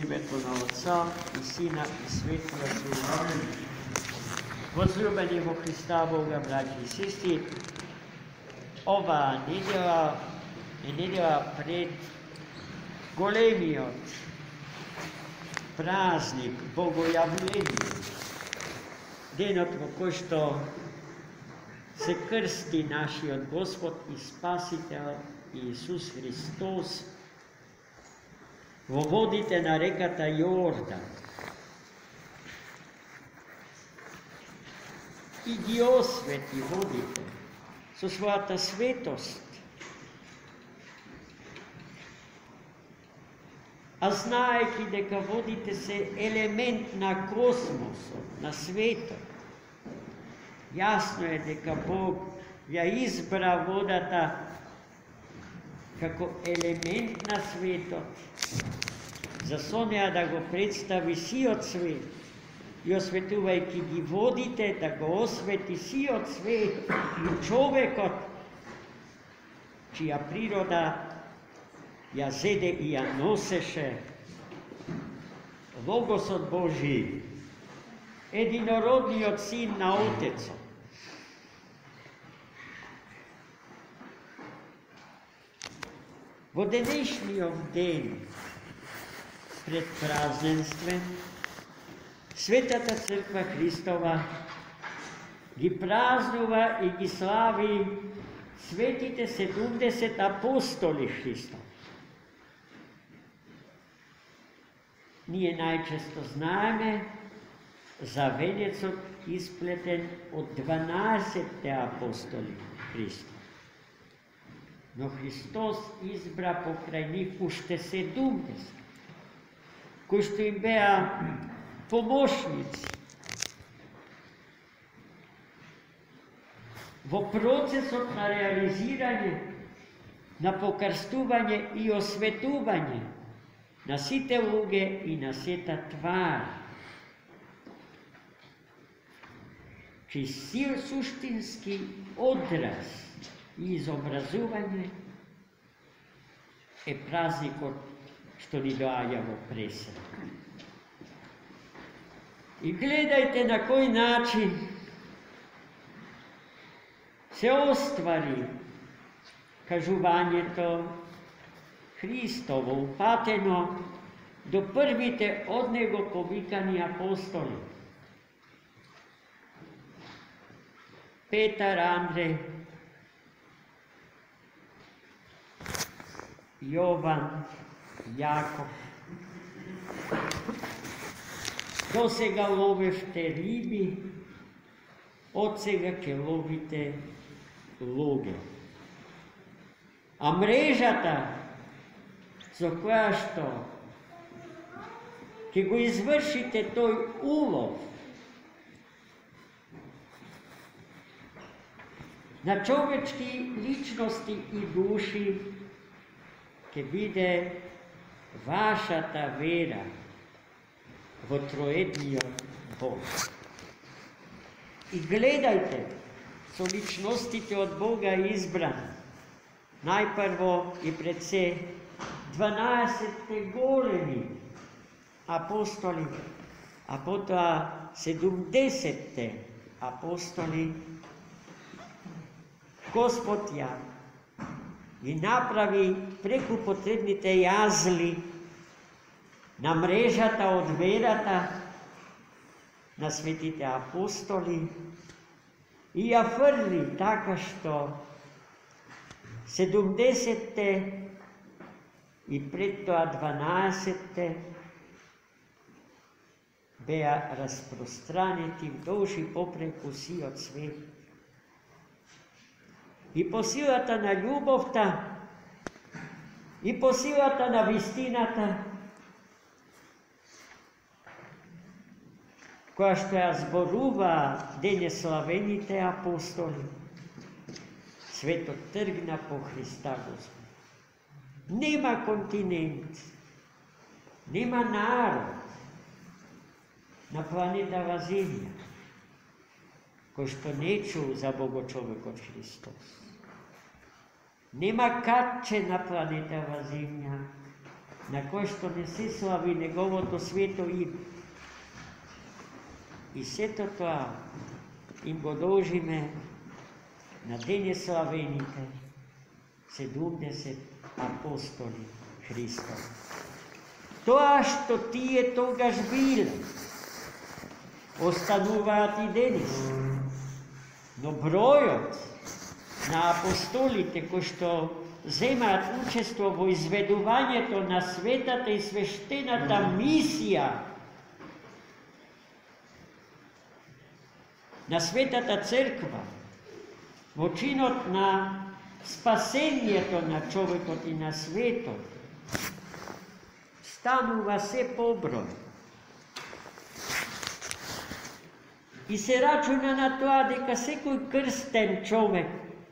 ime na Otca i Sina i Svetoga Duha. Возлюбені во Христа Бога, браті і сестри, ова неділя е неділя пред големиот празник Богојавление, денот во кој што се крсти нашиот Господ и Спасител Иисус Христос во водите на реката Јордан. И ги освети водите со својата светост. А знаеки дека водите се елемент на космосот, на светот, јасно е дека Бог ја избра водата како елемент на светот, за со неа да го представи сиот свет, и осветувајќи ги водите, да го освети сиот свет и човекот, чија природа ја зеде и ја носеше Логосот Божи, единородниот син на Отецот. Во денешниот ден пред празненствен, Светата Црква Христова ги празнува и ги слави светите 70 апостоли Христов. Ние најчесто знаеме за венецот исплетен од 12 апостоли Христов. Но Христос избра покрај нив уште 70, кои што им беа помошници во процесот на реализирање, на покрстување и осветување на сите луѓе и на сета твар, чиј суштински одраз и изобразување е празникот што ни доаѓа во пресек. И гледајте на кој начин се оствари кажувањето Христово, упатено до првите од него повикани апостоли. Петар, Андреј, Јован, Јаков. До сега ловевте риби, од сега ќе ловите луѓе. А мрежата со која што ќе го извршите тој улов на човечки личности и души, ќе биде вашата вера во троедниот Бог. И гледајте со личностите од Бога избрани, најпрво и пред се 12 големи апостоли, а потоа 70 апостоли, Господ ја ги направи преку потребните јазли на мрежата од верата на светите апостоли и ја фрли така што 70 и пред тоа 12 беа распространети вдолж и попреку сиот свет. И по силата на љубовта, и по силата на вистината, која што ја зборува денес славените апостоли, светот тргна по Христа Господ. Нема континент, нема народ на планетава Земја кој што не чул за Богочовекот Христос. Нема катче на планетава Земја на кој што не се слави неговото свето име. И сето тоа им го должиме на денеславените 70 апостоли Христови. Тоа што тие тогаш биле, остануваат и денес. Но бројот на апостолите кои што земаат учество во изведувањето на светата и свештената мисија на Светата Црква, во чинот на спасението на човекот и на светот, станува се поброј. И се рачуна на тоа дека секој крстен човек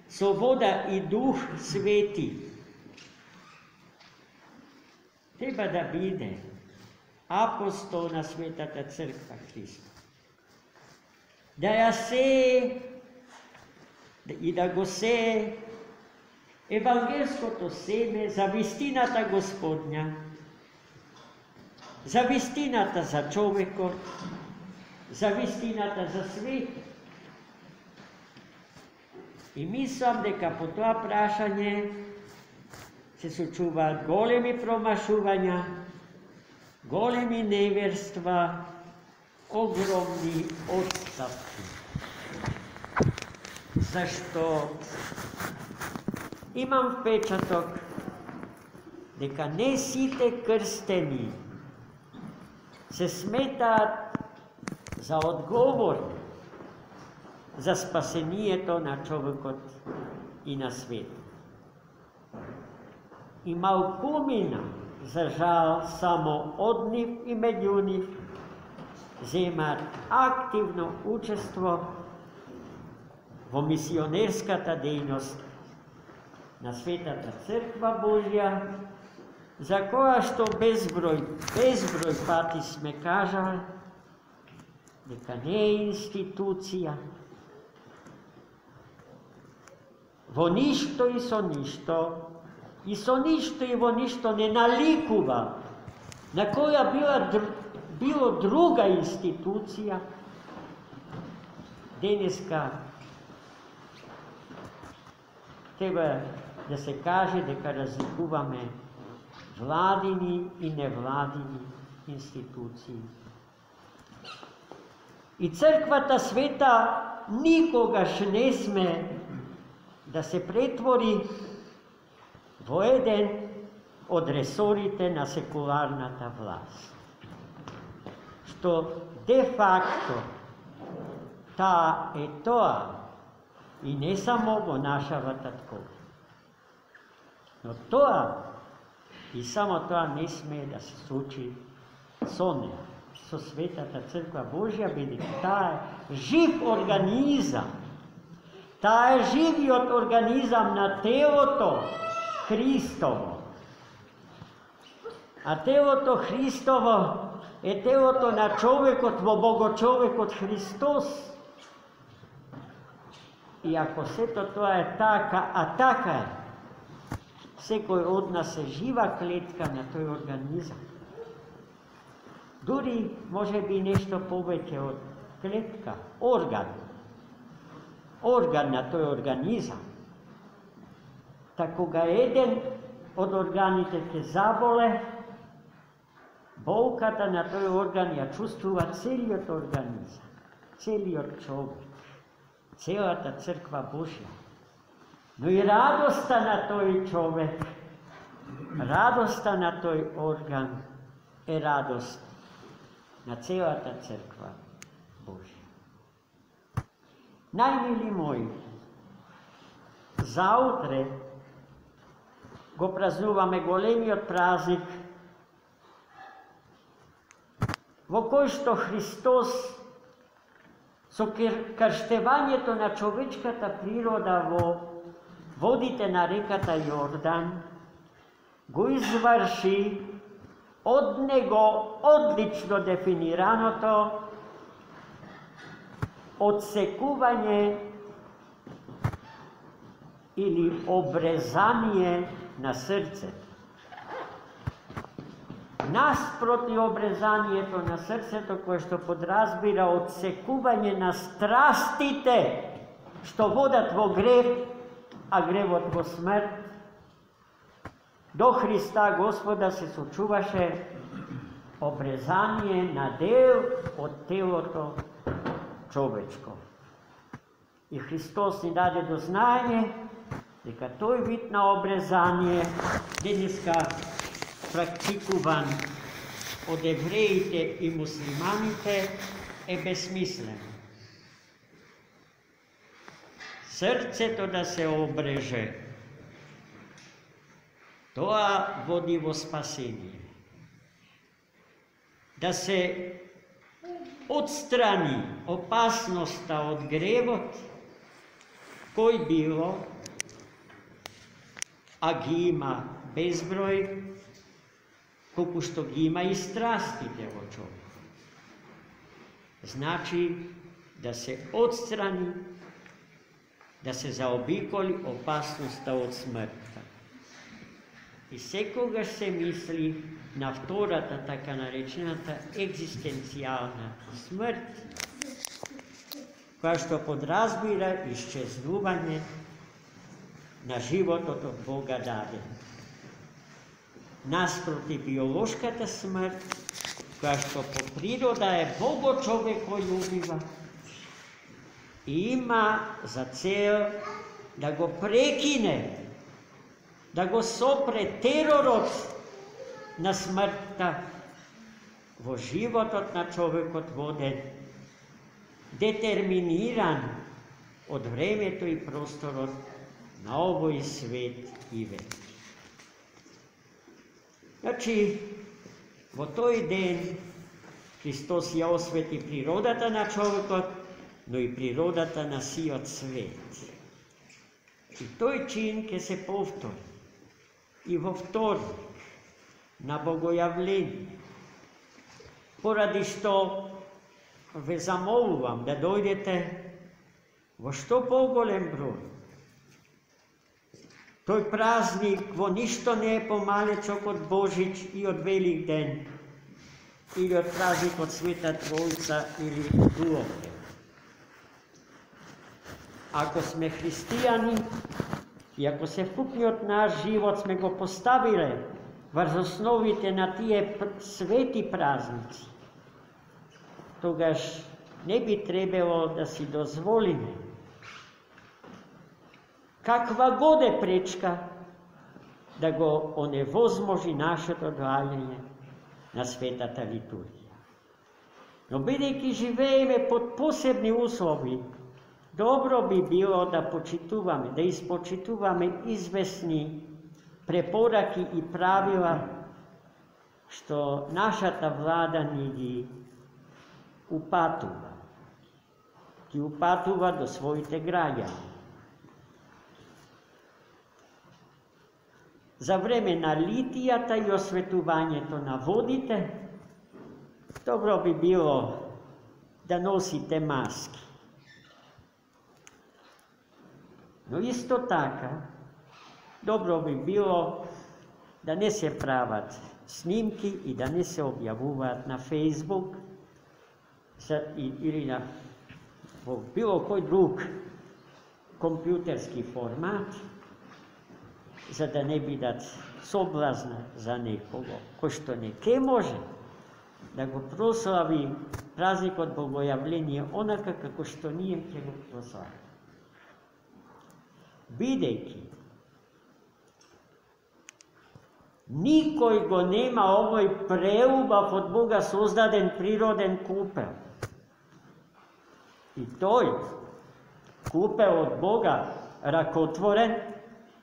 со вода и Дух Свети треба да биде апостол на Светата Црква Христа. Да ја сее и да го сее евангелското семе за вистината Господня, за вистината за човекот, за вистината за светот. И мислам дека по тоа прашање се случуваат големи промашувања, големи неверства, огромни отстапки. Зашто имам впечаток дека не сите крстени се сметаат за одговорни за спасението на човекот и на светот. И малкумина, за жал, само од нив и меѓу нив земаат активно учество во мисионерската дејност на Светата Црква Божја, за која што безброј пати сме кажале дека не е институција, во ништо и со ништо и во ништо не наликува на која било друга институција. Денеска треба да се каже дека разликуваме владини и невладини институции. И Црквата Света никогаш не сме да се претвори во еден од ресорите на секуларната власт, што де факто таа е тоа и не само во нашавата ткова. Но тоа и само тоа не смее да се случи со неја, со Светата Црква Божја, бидејќи таа е жив организам. Таа е живиот организам на телото Христово. А телото Христово е телото на човекот во Богочовекот Христос. И ако сето тоа е така, а така е, секој од нас е жива клетка на тој организам. Дури може би нешто повеќе од клетка, орган на тој организам. Та кога еден од органите ќе заболе, болката на тој орган ја чувствува целиот организам, целиот човек, целата Црква Божја. Но и радоста на тој човек, радоста на тој орган е радост на целата Црква Божја. Најмили мои, заутре го празнуваме големиот празник во кој што Христос со крштевањето на човечката природа во водите на реката Јордан го изврши од него одлично дефинираното одсекување или обрезание на срцето. Наспроти обрезанието на срцето, кое што подразбира отсекување на страстите, што водат во грев, а гревот во смрт, до Христа Господа се сочуваше обрезание на дел од телото човечко. И Христос ни даде до знаење дека тој вид на обрезание денеска практикуван од евреите и муслиманите е безсмислено. Срцето да се обреже, тоа води во спасение. Да се отстрани опасноста од гревот, кој било, а ги има безброј, колку што ги има и страстите во човек. Значи да се отстрани, да се заобиколи опасноста од смртта. И секогаш се мисли на втората, така наречената екзистенцијална смрт, која што подразбира исчезнување на животот од Бога даден. Наспроти биолошката смрт, која што по природа е Бого човеколюбива и има за цел да го прекине, да го сопре теророт на смртта во животот на човекот воден, детерминиран од времето и просторот на овој свет и век. Значи, во тој ден Христос ја освети природата на човекот, но и природата на сиот свет. И тој чин ќе се повтори и во вторник на Богојавление, поради што ве замолувам да дојдете во што поголем број. Тој празник во ништо не е помалечок од Божич и од Велик ден, или од празник од Света Тројца или Дуовден. Ако сме христијани и ако се вкупниот наш живот сме го поставиле врз основите на тие свети празници, тогаш не би требало да си дозволиме каква год е пречка да го оневозможи нашето доаѓање на светата литургија. Но бидејќи живееме под посебни услови, добро би било да почитуваме, да испочитуваме известни препораки и правила што нашата влада ни ги упатува. Ги упатува до своите граѓани. За време на литијата и осветувањето на водите, добро би било да носите маски. Но исто така, добро би било да не се прават снимки и да не се објавуваат на Фейсбук или на во било кој друг компјутерски формат, за да не бидат соблазна за некого, кој што не ке може да го прослави празникот Богојавление онака како што ние ќе го прославиме. Бидејќи никој го нема овој преубав од Бога создаден природен купел. И тој купел од Бога ракотворен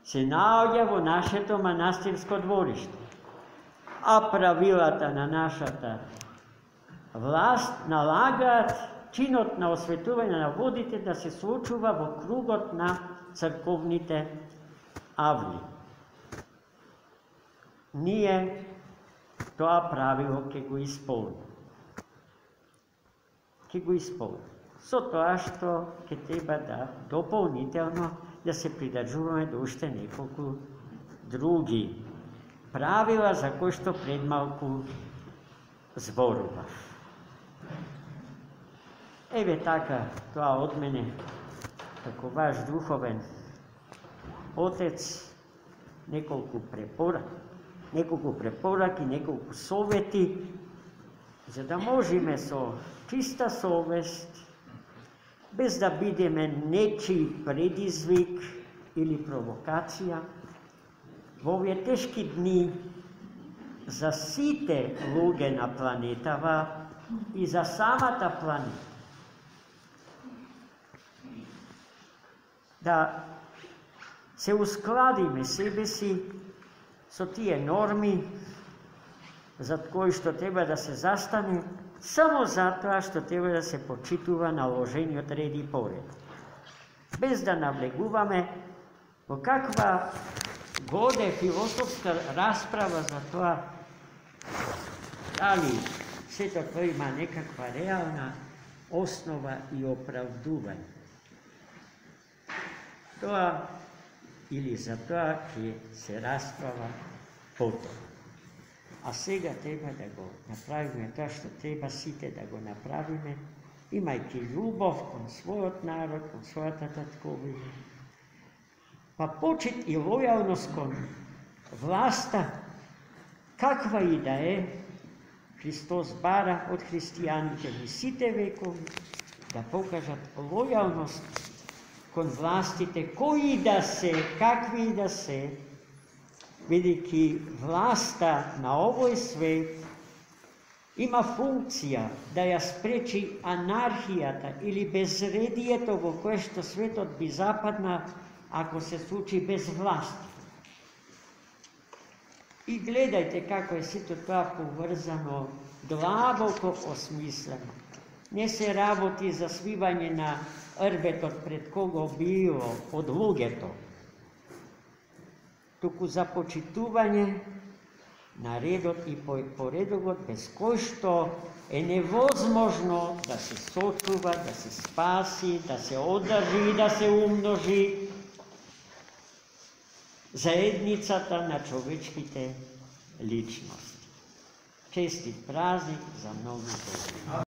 се наоѓа во нашето манастирско двориште. А правилата на нашата власт налагаат чинот на осветување на водите да се случува во кругот на црковните авли. Ние тоа правило ќе го исполним. Ќе го исполним. Со тоа што ќе треба да дополнително да се придржуваме до уште неколку други pravila za koje što pred malku zborova. Evo taka to od mene, tako vaš duhoven otec, nekoliko preporak i nekoliko sovjeti, za da možeme so čista совест, bez da bideme nečiji predizvik ili provokacija, v ovje teški dni za site luge na planetava i za sama ta planeta. Da se uskladime sebe si so tije normi za koje što treba da se zastane, samo zato što treba da se počituva naloženje od red i pored. Bez da navleguvame, po kakva gode filosofska rasprava za to, da li sve to ima nekakva realna osnova i opravduvanje. To ili za to ki se rasprava potom. A сега treba da go napravime to što treba site da go napravime, imajte ljubov kon svojot narod, kon svojata tatkovina, pa počet i lojalnost kon vlasta, kakva i da je, Hristos bara od hristijanike i site vekovi, da pokažat lojalnost kon vlastite, koji da se, kakvi da se, vidiki vlasta na ovoj svet ima funkcija da ja spreči anarhijata ili bezredijeto koje što svetot bi zapadna ako se sluči bez vlasti. I gledajte kako je sve to povrzano, glaboko osmisleno. Ne se raboti za svivanje na rbetot pred kogo bilo, od lugeto. Туку за почитување на редот и поредогот, без кој што е невозможно да се сочува, да се спаси, да се одржи и да се умножи заедницата на човечките личности. Честит празник за многу години.